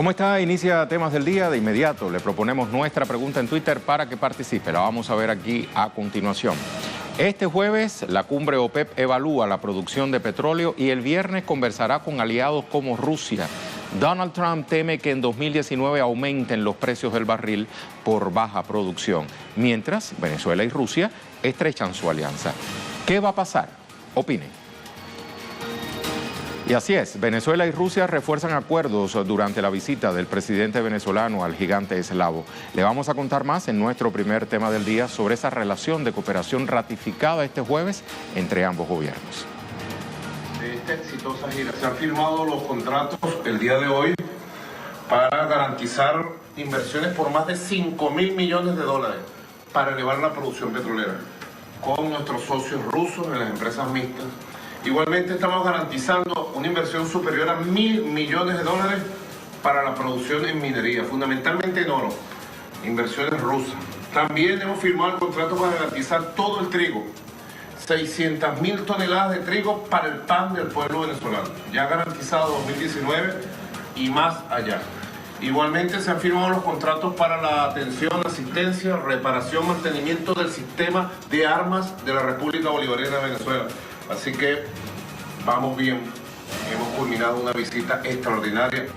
¿Cómo está? Inicia Temas del Día. De inmediato le proponemos nuestra pregunta en Twitter para que participe. La vamos a ver aquí a continuación. Este jueves la cumbre OPEP evalúa la producción de petróleo y el viernes conversará con aliados como Rusia. Donald Trump teme que en 2019 aumenten los precios del barril por baja producción, mientras Venezuela y Rusia estrechan su alianza. ¿Qué va a pasar? Opinen. Y así es, Venezuela y Rusia refuerzan acuerdos durante la visita del presidente venezolano al gigante eslavo. Le vamos a contar más en nuestro primer tema del día sobre esa relación de cooperación ratificada este jueves entre ambos gobiernos. De esta exitosa gira se han firmado los contratos el día de hoy para garantizar inversiones por más de 5.000 millones de dólares para elevar la producción petrolera con nuestros socios rusos en las empresas mixtas. Igualmente estamos garantizando una inversión superior a 1.000 millones de dólares para la producción en minería, fundamentalmente en oro, inversiones rusas. También hemos firmado el contrato para garantizar todo el trigo, 600.000 toneladas de trigo para el pan del pueblo venezolano, ya garantizado 2019 y más allá. Igualmente se han firmado los contratos para la atención, asistencia, reparación, mantenimiento del sistema de armas de la República Bolivariana de Venezuela. Así que vamos bien, hemos culminado una visita extraordinaria.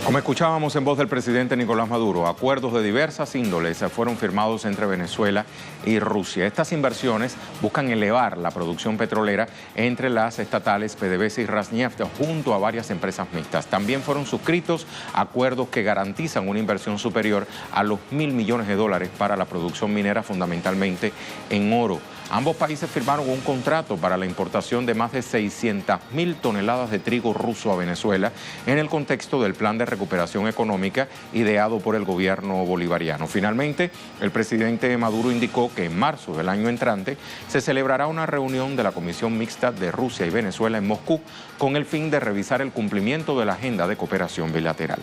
Como escuchábamos en voz del presidente Nicolás Maduro, acuerdos de diversas índoles fueron firmados entre Venezuela y Rusia. Estas inversiones buscan elevar la producción petrolera entre las estatales PDVSA y Rosneft junto a varias empresas mixtas. También fueron suscritos acuerdos que garantizan una inversión superior a los 1.000 millones de dólares para la producción minera, fundamentalmente en oro. Ambos países firmaron un contrato para la importación de más de 600.000 toneladas de trigo ruso a Venezuela en el contexto del plan de recuperación económica ideado por el gobierno bolivariano. Finalmente, el presidente Maduro indicó que en marzo del año entrante se celebrará una reunión de la Comisión Mixta de Rusia y Venezuela en Moscú con el fin de revisar el cumplimiento de la agenda de cooperación bilateral.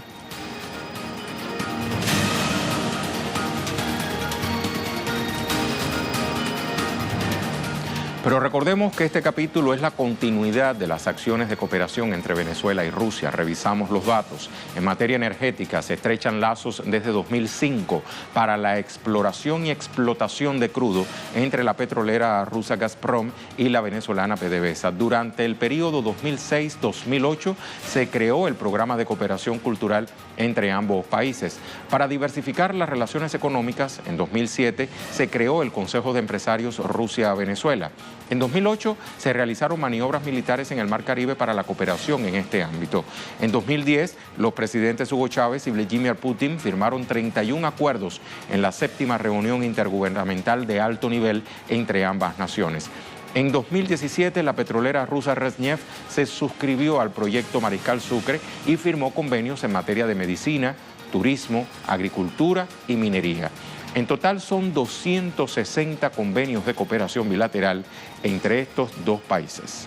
Pero recordemos que este capítulo es la continuidad de las acciones de cooperación entre Venezuela y Rusia. Revisamos los datos. En materia energética se estrechan lazos desde 2005 para la exploración y explotación de crudo entre la petrolera rusa Gazprom y la venezolana PDVSA. Durante el periodo 2006-2008 se creó el programa de cooperación cultural entre ambos países. Para diversificar las relaciones económicas, en 2007 se creó el Consejo de Empresarios Rusia-Venezuela. En 2008 se realizaron maniobras militares en el Mar Caribe para la cooperación en este ámbito. En 2010, los presidentes Hugo Chávez y Vladimir Putin firmaron 31 acuerdos en la 7ª reunión intergubernamental de alto nivel entre ambas naciones. En 2017, la petrolera rusa Rosneft se suscribió al proyecto Mariscal Sucre y firmó convenios en materia de medicina, turismo, agricultura y minería. En total son 260 convenios de cooperación bilateral entre estos dos países.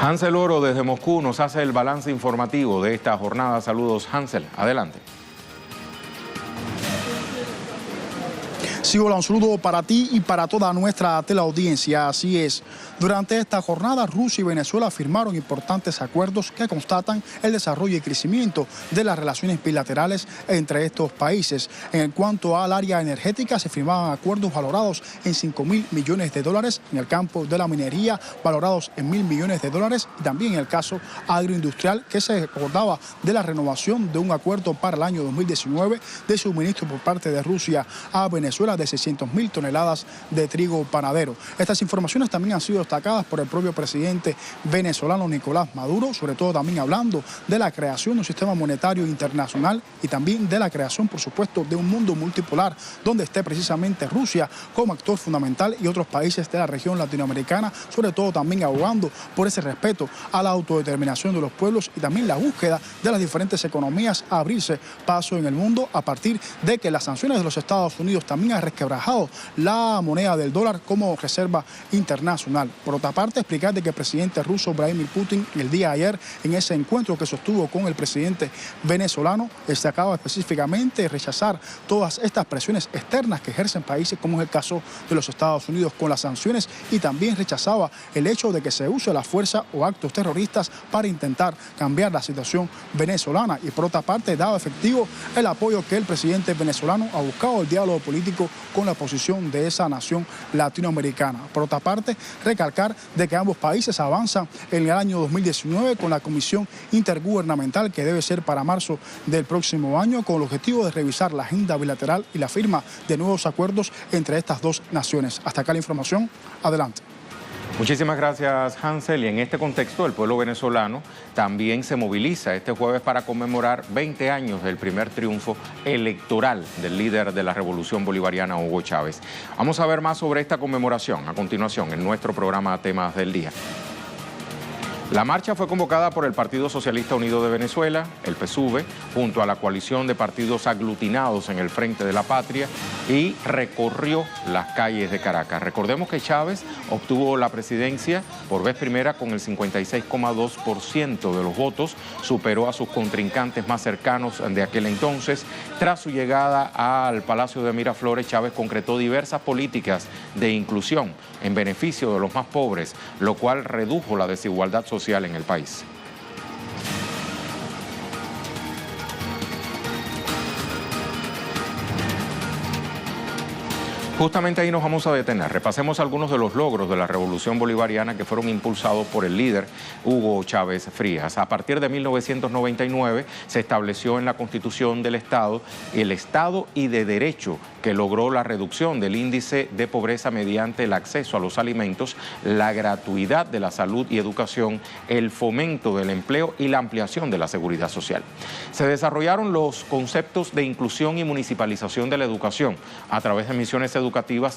Hansel Oro desde Moscú nos hace el balance informativo de esta jornada. Saludos, Hansel. Adelante. Sí, hola, un saludo para ti y para toda nuestra teleaudiencia. Así es. Durante esta jornada, Rusia y Venezuela firmaron importantes acuerdos que constatan el desarrollo y crecimiento de las relaciones bilaterales entre estos países. En cuanto al área energética, se firmaban acuerdos valorados en 5.000 millones de dólares, en el campo de la minería valorados en 1.000 millones de dólares, y también en el caso agroindustrial, que se acordaba de la renovación de un acuerdo para el año 2019 de suministro por parte de Rusia a Venezuela de 600.000 toneladas de trigo panadero. Estas informaciones también han sido destacadas por el propio presidente venezolano Nicolás Maduro, sobre todo también hablando de la creación de un sistema monetario internacional y también de la creación, por supuesto, de un mundo multipolar donde esté precisamente Rusia como actor fundamental y otros países de la región latinoamericana, sobre todo también abogando por ese respeto a la autodeterminación de los pueblos y también la búsqueda de las diferentes economías a abrirse paso en el mundo a partir de que las sanciones de los Estados Unidos también han resquebrajado la moneda del dólar como reserva internacional. Por otra parte, explicar de que el presidente ruso Vladimir Putin el día de ayer en ese encuentro que sostuvo con el presidente venezolano destacaba específicamente rechazar todas estas presiones externas que ejercen países como es el caso de los Estados Unidos con las sanciones, y también rechazaba el hecho de que se use la fuerza o actos terroristas para intentar cambiar la situación venezolana. Y por otra parte, daba efectivo el apoyo que el presidente venezolano ha buscado el diálogo político con la oposición de esa nación latinoamericana. Por otra parte, recalcar de que ambos países avanzan en el año 2019 con la comisión intergubernamental que debe ser para marzo del próximo año, con el objetivo de revisar la agenda bilateral y la firma de nuevos acuerdos entre estas dos naciones. Hasta acá la información. Adelante. Muchísimas gracias, Hansel. Y en este contexto, el pueblo venezolano también se moviliza este jueves para conmemorar 20 años del primer triunfo electoral del líder de la Revolución Bolivariana, Hugo Chávez. Vamos a ver más sobre esta conmemoración a continuación en nuestro programa Temas del Día. La marcha fue convocada por el Partido Socialista Unido de Venezuela, el PSUV, junto a la coalición de partidos aglutinados en el Frente de la Patria, y recorrió las calles de Caracas. Recordemos que Chávez obtuvo la presidencia por vez primera con el 56,2% de los votos, superó a sus contrincantes más cercanos de aquel entonces. Tras su llegada al Palacio de Miraflores, Chávez concretó diversas políticas de inclusión en beneficio de los más pobres, lo cual redujo la desigualdad social en el país. Justamente ahí nos vamos a detener. Repasemos algunos de los logros de la Revolución Bolivariana que fueron impulsados por el líder Hugo Chávez Frías. A partir de 1999 se estableció en la Constitución del Estado el Estado y de Derecho, que logró la reducción del índice de pobreza mediante el acceso a los alimentos, la gratuidad de la salud y educación, el fomento del empleo y la ampliación de la seguridad social. Se desarrollaron los conceptos de inclusión y municipalización de la educación a través de misiones educativas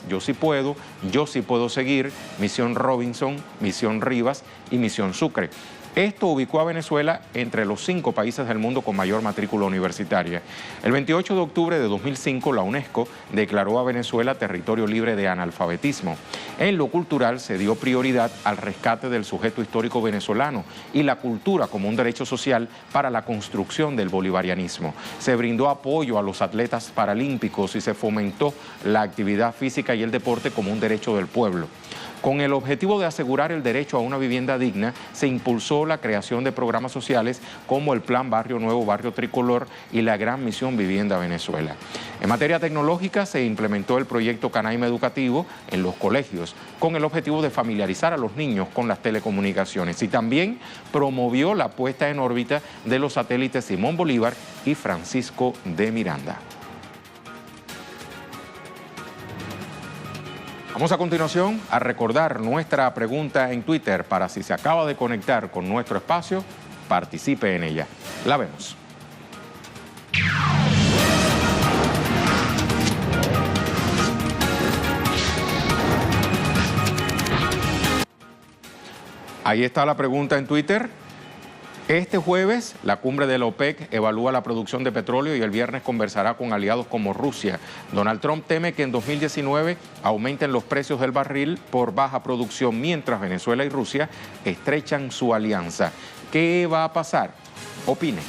Yo Sí Puedo Seguir, Misión Robinson, Misión Rivas y Misión Sucre. Esto ubicó a Venezuela entre los 5 países del mundo con mayor matrícula universitaria. El 28 de octubre de 2005, la UNESCO declaró a Venezuela territorio libre de analfabetismo. En lo cultural se dio prioridad al rescate del sujeto histórico venezolano y la cultura como un derecho social para la construcción del bolivarianismo. Se brindó apoyo a los atletas paralímpicos y se fomentó la actividad física y el deporte como un derecho del pueblo. Con el objetivo de asegurar el derecho a una vivienda digna, se impulsó la creación de programas sociales como el Plan Barrio Nuevo, Barrio Tricolor y la Gran Misión Vivienda Venezuela. En materia tecnológica, se implementó el proyecto Canaima Educativo en los colegios, con el objetivo de familiarizar a los niños con las telecomunicaciones, y también promovió la puesta en órbita de los satélites Simón Bolívar y Francisco de Miranda. Vamos a continuación a recordar nuestra pregunta en Twitter para, si se acaba de conectar con nuestro espacio, participe en ella. La vemos. Ahí está la pregunta en Twitter. Este jueves, la cumbre de la OPEC evalúa la producción de petróleo y el viernes conversará con aliados como Rusia. Donald Trump teme que en 2019 aumenten los precios del barril por baja producción, mientras Venezuela y Rusia estrechan su alianza. ¿Qué va a pasar? Opine.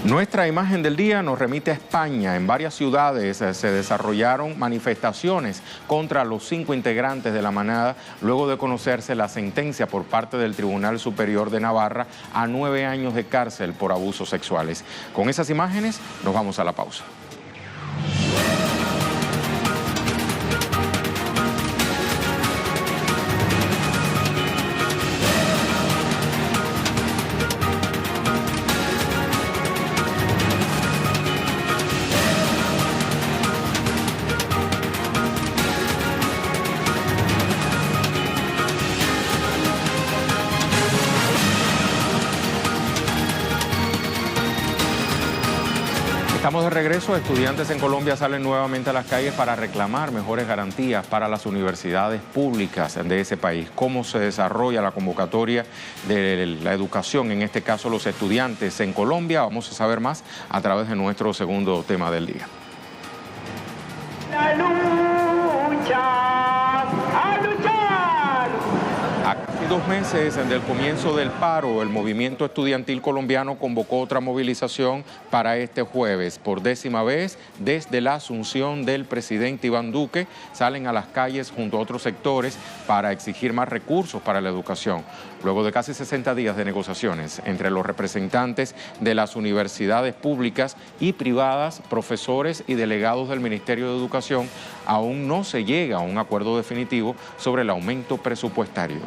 Nuestra imagen del día nos remite a España. En varias ciudades se desarrollaron manifestaciones contra los 5 integrantes de la manada luego de conocerse la sentencia por parte del Tribunal Superior de Navarra a 9 años de cárcel por abusos sexuales. Con esas imágenes nos vamos a la pausa. Estamos de regreso. Estudiantes en Colombia salen nuevamente a las calles para reclamar mejores garantías para las universidades públicas de ese país. ¿Cómo se desarrolla la convocatoria de la educación, en este caso los estudiantes en Colombia? Vamos a saber más a través de nuestro segundo tema del día. La lucha, a luchar. A casi 2 meses del comienzo del paro, el movimiento estudiantil colombiano convocó otra movilización para este jueves. Por 10ª vez, desde la asunción del presidente Iván Duque, salen a las calles junto a otros sectores para exigir más recursos para la educación. Luego de casi 60 días de negociaciones entre los representantes de las universidades públicas y privadas, profesores y delegados del Ministerio de Educación, aún no se llega a un acuerdo definitivo sobre el aumento presupuestario.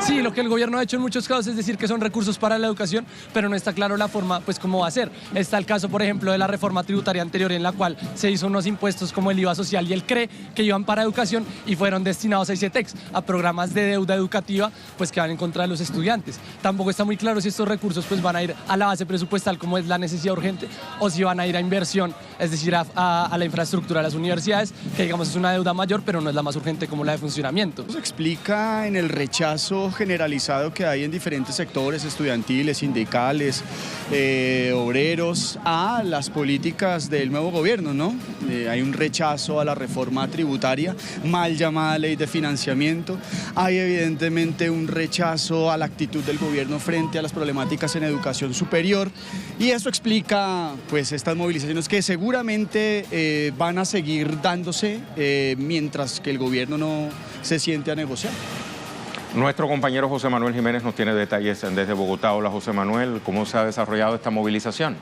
Sí, lo que el gobierno ha hecho en muchos casos es decir que son recursos para la educación, pero no está claro la forma, pues cómo va a ser. Está el caso, por ejemplo, de la reforma tributaria anterior en la cual se hizo unos impuestos como el IVA social y el CRE que iban para educación y fueron destinados a ICETEX, a programas de deuda educativa, pues que van en contra de los estudiantes. Tampoco está muy claro si estos recursos pues van a ir a la base presupuestal como es la necesidad urgente o si van a ir a inversión, es decir, a la infraestructura de las universidades, que digamos es una deuda mayor, pero no es la más urgente como la de funcionamiento. Se explica en el rechazo generalizado que hay en diferentes sectores estudiantiles, sindicales, obreros, a las políticas del nuevo gobierno, ¿no? Hay un rechazo a la reforma tributaria, mal llamada ley de financiamiento. Hay evidentemente un rechazo a la actitud del gobierno frente a las problemáticas en educación superior. Y eso explica pues estas movilizaciones que seguramente van a seguir dándose mientras que el gobierno no se siente a negociar. Nuestro compañero José Manuel Jiménez nos tiene detalles desde Bogotá. Hola José Manuel, ¿cómo se ha desarrollado esta movilización?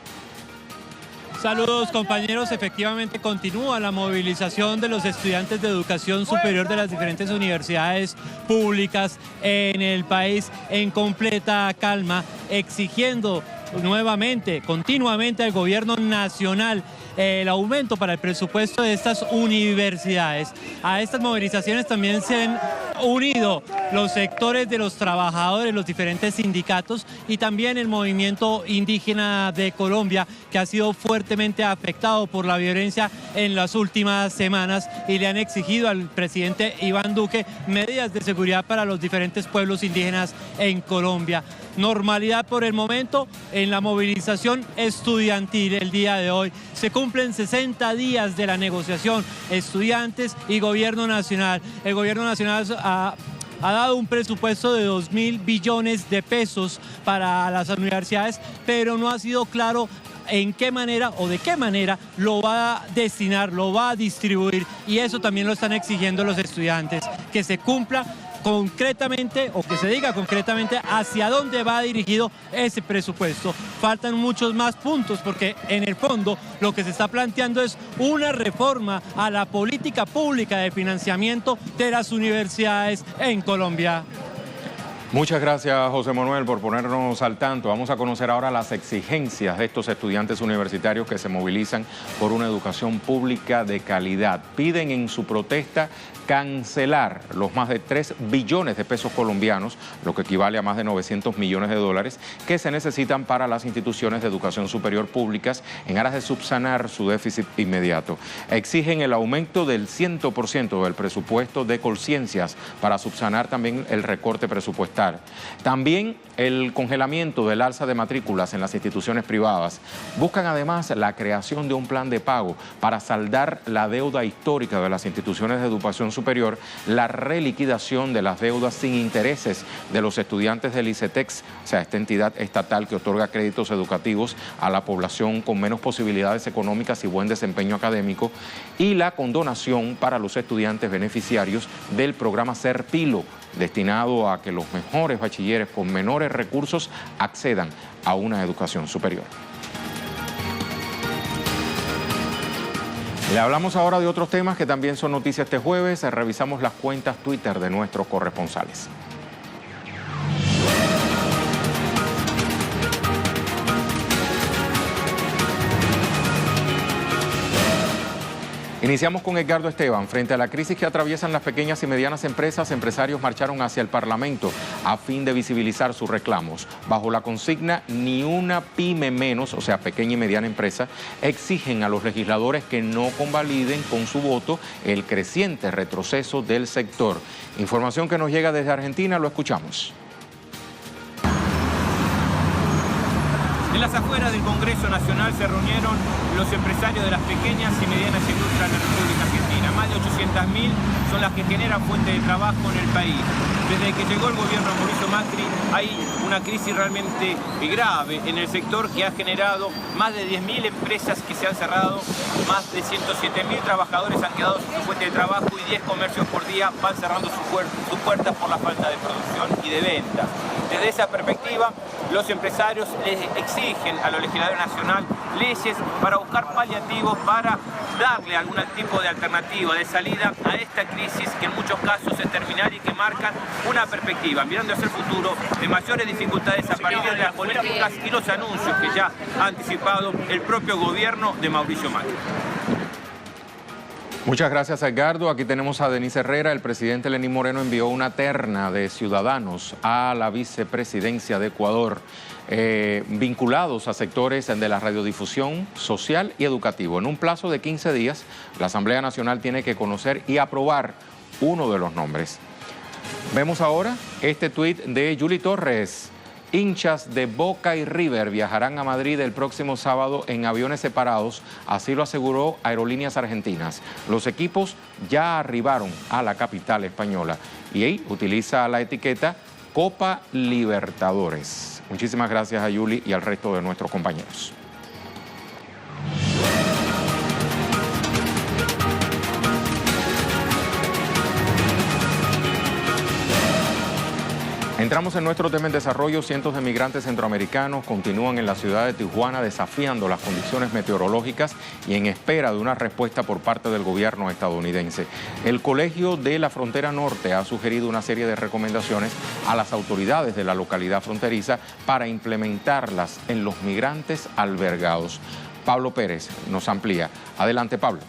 Saludos compañeros, efectivamente continúa la movilización de los estudiantes de educación superior de las diferentes universidades públicas en el país en completa calma, exigiendo nuevamente, continuamente al gobierno nacional el aumento para el presupuesto de estas universidades. A estas movilizaciones también se han unido los sectores de los trabajadores, los diferentes sindicatos y también el movimiento indígena de Colombia, que ha sido fuertemente afectado por la violencia en las últimas semanas y le han exigido al presidente Iván Duque medidas de seguridad para los diferentes pueblos indígenas en Colombia. Normalidad por el momento en la movilización estudiantil el día de hoy. Se cumplen 60 días de la negociación, estudiantes y gobierno nacional. El gobierno nacional ha dado un presupuesto de 2.000 billones de pesos para las universidades, pero no ha sido claro en qué manera o de qué manera lo va a destinar, lo va a distribuir, y eso también lo están exigiendo los estudiantes, que se cumpla concretamente o que se diga concretamente hacia dónde va dirigido ese presupuesto. Faltan muchos más puntos porque en el fondo lo que se está planteando es una reforma a la política pública de financiamiento de las universidades en Colombia. Muchas gracias, José Manuel, por ponernos al tanto. Vamos a conocer ahora las exigencias de estos estudiantes universitarios que se movilizan por una educación pública de calidad. Piden en su protesta cancelar los más de 3 billones de pesos colombianos, lo que equivale a más de 900 millones de dólares, que se necesitan para las instituciones de educación superior públicas en aras de subsanar su déficit inmediato. Exigen el aumento del 100% del presupuesto de Colciencias para subsanar también el recorte presupuestal. También el congelamiento del alza de matrículas en las instituciones privadas. Buscan además la creación de un plan de pago para saldar la deuda histórica de las instituciones de educación superior, la reliquidación de las deudas sin intereses de los estudiantes del ICETEX, o sea, esta entidad estatal que otorga créditos educativos a la población con menos posibilidades económicas y buen desempeño académico, y la condonación para los estudiantes beneficiarios del programa Serpilo, destinado a que los mejores bachilleres con menores recursos accedan a una educación superior. Le hablamos ahora de otros temas que también son noticias este jueves. Revisamos las cuentas Twitter de nuestros corresponsales. Iniciamos con Edgardo Esteban. Frente a la crisis que atraviesan las pequeñas y medianas empresas, empresarios marcharon hacia el Parlamento a fin de visibilizar sus reclamos. Bajo la consigna "Ni una pyme menos", o sea, pequeña y mediana empresa, exigen a los legisladores que no convaliden con su voto el creciente retroceso del sector. Información que nos llega desde Argentina, lo escuchamos. En las afueras del Congreso Nacional se reunieron los empresarios de las pequeñas y medianas industrias de la República Argentina. Más de 800.000 son las que generan fuente de trabajo en el país. Desde que llegó el gobierno de Mauricio Macri hay una crisis realmente grave en el sector que ha generado más de 10.000 empresas que se han cerrado, más de 107.000 trabajadores han quedado sin su fuente de trabajo y 10 comercios por día van cerrando sus puertas por la falta de producción y de ventas. Desde esa perspectiva, los empresarios les exigen a los legisladores nacionales leyes para buscar paliativos, para darle algún tipo de alternativa, de salida a esta crisis que en muchos casos es terminal y que marcan una perspectiva, mirando hacia el futuro, de mayores dificultades a partir de las políticas y los anuncios que ya ha anticipado el propio gobierno de Mauricio Macri. Muchas gracias, Edgardo. Aquí tenemos a Denise Herrera. El presidente Lenín Moreno envió una terna de ciudadanos a la vicepresidencia de Ecuador, vinculados a sectores de la radiodifusión social y educativo. En un plazo de 15 días, la Asamblea Nacional tiene que conocer y aprobar uno de los nombres. Vemos ahora este tuit de Yuli Torres. Hinchas de Boca y River viajarán a Madrid el próximo sábado en aviones separados, así lo aseguró Aerolíneas Argentinas. Los equipos ya arribaron a la capital española y ahí utiliza la etiqueta Copa Libertadores. Muchísimas gracias a Yuli y al resto de nuestros compañeros. Entramos en nuestro tema en desarrollo. Cientos de migrantes centroamericanos continúan en la ciudad de Tijuana desafiando las condiciones meteorológicas y en espera de una respuesta por parte del gobierno estadounidense. El Colegio de la Frontera Norte ha sugerido una serie de recomendaciones a las autoridades de la localidad fronteriza para implementarlas en los migrantes albergados. Pablo Pérez nos amplía. Adelante, Pablo.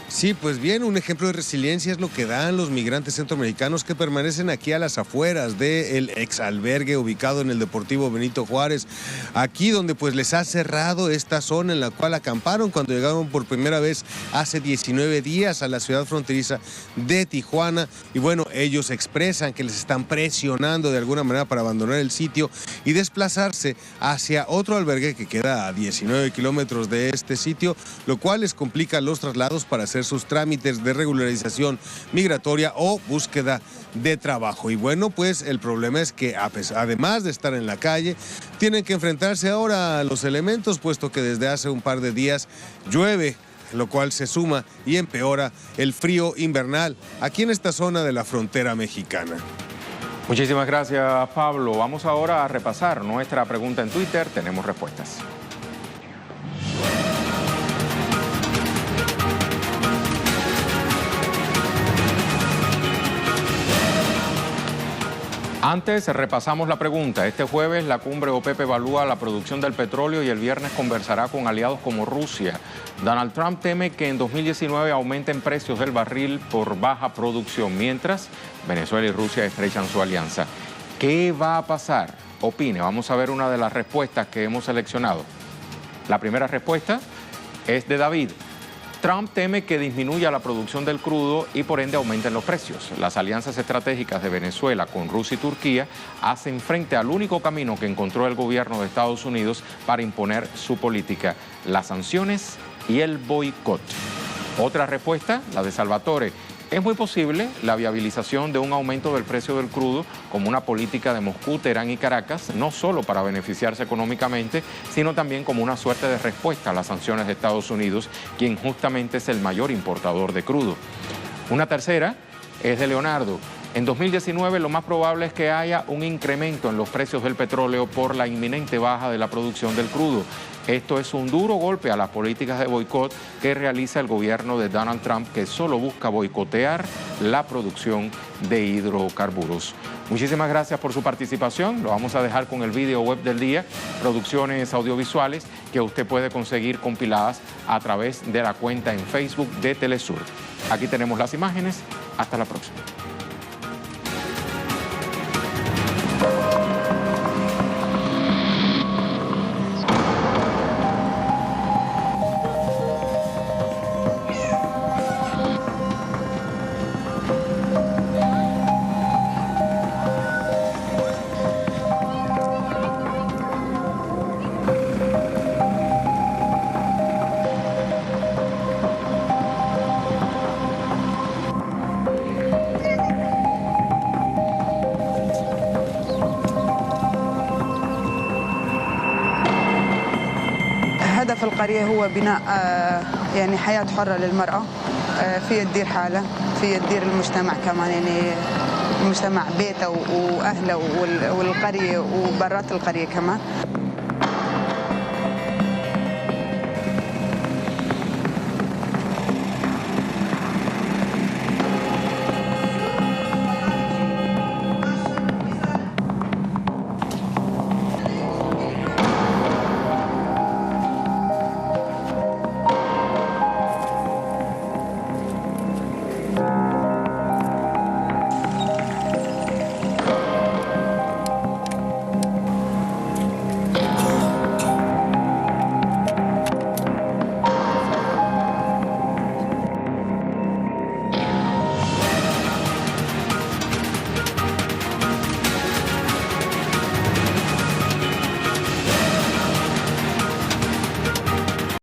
Sí, pues bien, un ejemplo de resiliencia es lo que dan los migrantes centroamericanos que permanecen aquí a las afueras del exalbergue ubicado en el Deportivo Benito Juárez, aquí donde pues les ha cerrado esta zona en la cual acamparon cuando llegaron por primera vez hace 19 días a la ciudad fronteriza de Tijuana. Y bueno, ellos expresan que les están presionando de alguna manera para abandonar el sitio y desplazarse hacia otro albergue que queda a 19 kilómetros de este sitio, lo cual les complica los traslados para hacer sus trámites de regularización migratoria o búsqueda de trabajo. Y bueno, pues el problema es que además de estar en la calle, tienen que enfrentarse ahora a los elementos, puesto que desde hace un par de días llueve, lo cual se suma y empeora el frío invernal aquí en esta zona de la frontera mexicana. Muchísimas gracias, Pablo. Vamos ahora a repasar nuestra pregunta en Twitter. Tenemos respuestas. Antes repasamos la pregunta. Este jueves la cumbre OPEP evalúa la producción del petróleo y el viernes conversará con aliados como Rusia. Donald Trump teme que en 2019 aumenten precios del barril por baja producción, mientras Venezuela y Rusia estrechan su alianza. ¿Qué va a pasar? Opine. Vamos a ver una de las respuestas que hemos seleccionado. La primera respuesta es de David. Trump teme que disminuya la producción del crudo y por ende aumenten los precios. Las alianzas estratégicas de Venezuela con Rusia y Turquía hacen frente al único camino que encontró el gobierno de Estados Unidos para imponer su política, las sanciones y el boicot. Otra respuesta, la de Salvatore. Es muy posible la viabilización de un aumento del precio del crudo como una política de Moscú, Teherán y Caracas, no solo para beneficiarse económicamente, sino también como una suerte de respuesta a las sanciones de Estados Unidos, quien justamente es el mayor importador de crudo. Una tercera es de Leonardo. En 2019 lo más probable es que haya un incremento en los precios del petróleo por la inminente baja de la producción del crudo. Esto es un duro golpe a las políticas de boicot que realiza el gobierno de Donald Trump, que solo busca boicotear la producción de hidrocarburos. Muchísimas gracias por su participación. Lo vamos a dejar con el video web del día, producciones audiovisuales que usted puede conseguir compiladas a través de la cuenta en Facebook de Telesur. Aquí tenemos las imágenes. Hasta la próxima. هدف القرية هو بناء يعني حياة حرة للمرأة في تدير حالة، في تدير المجتمع كمان، يعني المجتمع بيته وأهله والقرية وبرات القرية كمان.